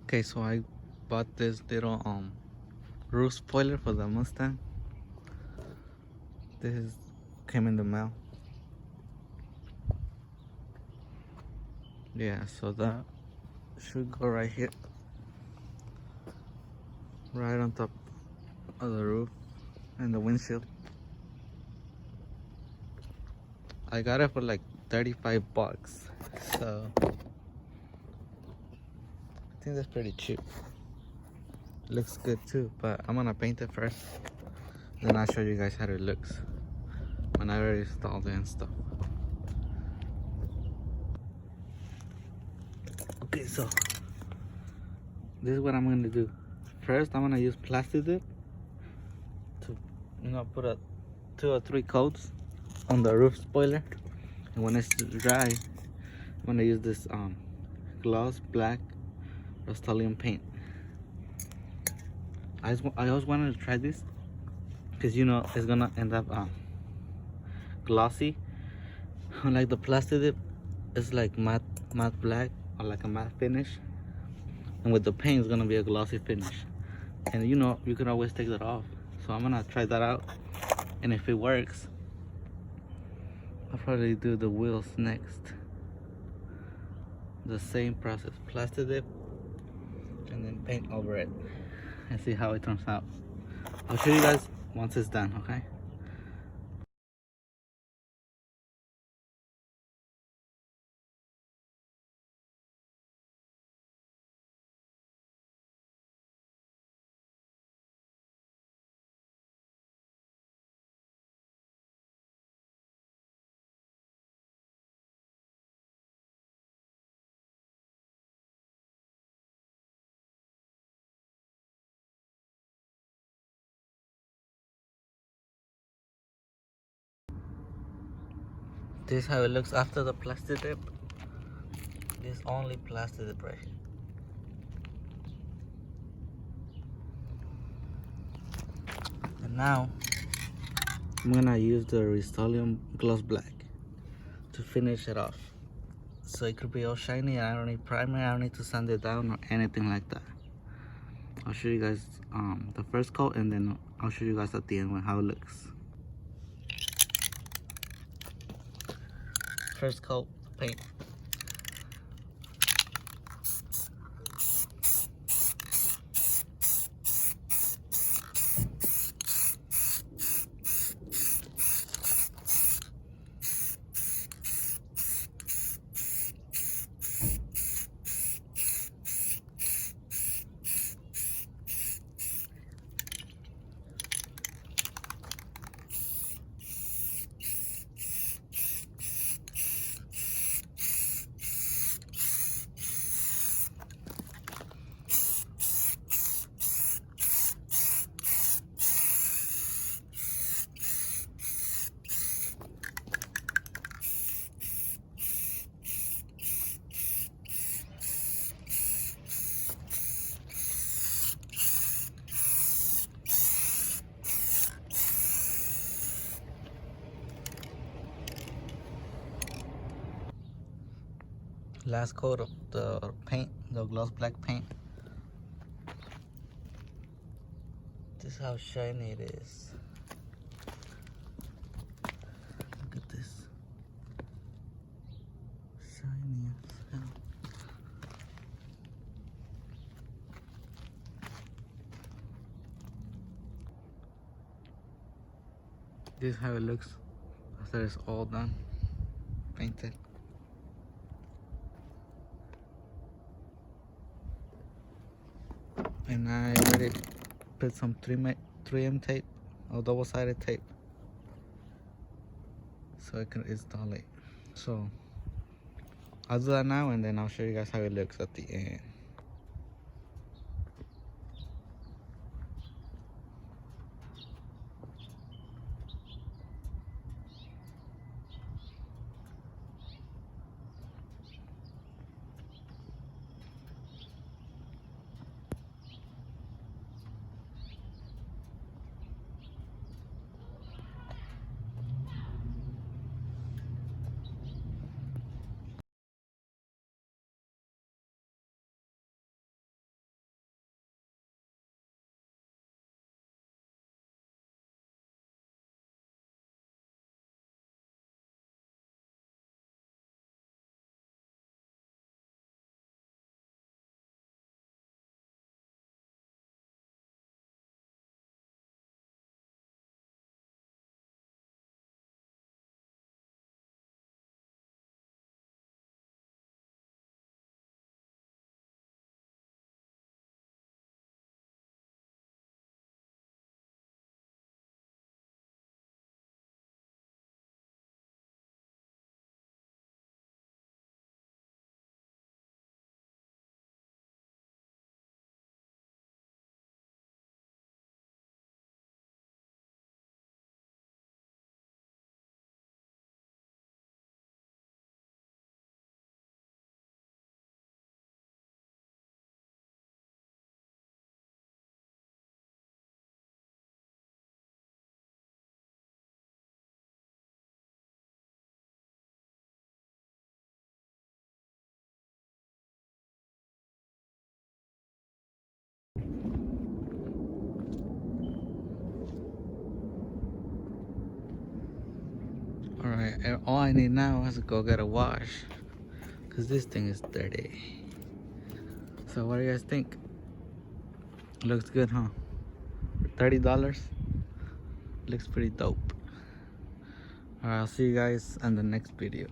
Okay, so I bought this little roof spoiler for the Mustang. Came in the mail. Yeah, so that should go right here, right on top of the roof and the windshield. I got it for like 35 bucks, so I think that's pretty cheap. Looks good too, but I'm gonna paint it first, then I'll show you guys how it looks when I already installed it and stuff. Okay, so this is what I'm gonna do. First, I'm gonna use plastidip to, put 2 or 3 coats on the roof spoiler, and when it's dry, I'm gonna use this gloss black Rust-Oleum paint. I always wanted to try this because it's gonna end up glossy. Like the plastidip, it's like matte black or like a matte finish, and with the paint it's gonna be a glossy finish. And you can always take that off. So I'm gonna try that out, and if it works, I'll probably do the wheels next. The same process, plastidip and then paint over it, and see how it turns out. I'll show you guys once it's done, okay? This is how it looks after the plastidip. This only plastidip right here. And now I'm gonna use the Rust-Oleum gloss black to finish it off, so it could be all shiny. I don't need primer, I don't need to sand it down or anything like that. I'll show you guys the first coat, and then I'll show you guys at the end how it looks. First coat, paint. Last coat of the paint, the gloss black paint. This is how shiny it is. Look at this. Shiny as hell. This is how it looks after it's all done, painted. And I already put some 3M tape or double-sided tape so I can install it. So I'll do that now, and then I'll show you guys how it looks at the end. all I need now is to go get a wash, because this thing is dirty. So what do you guys think? Looks good, huh? For $30, looks pretty dope. Alright, I'll see you guys in the next video.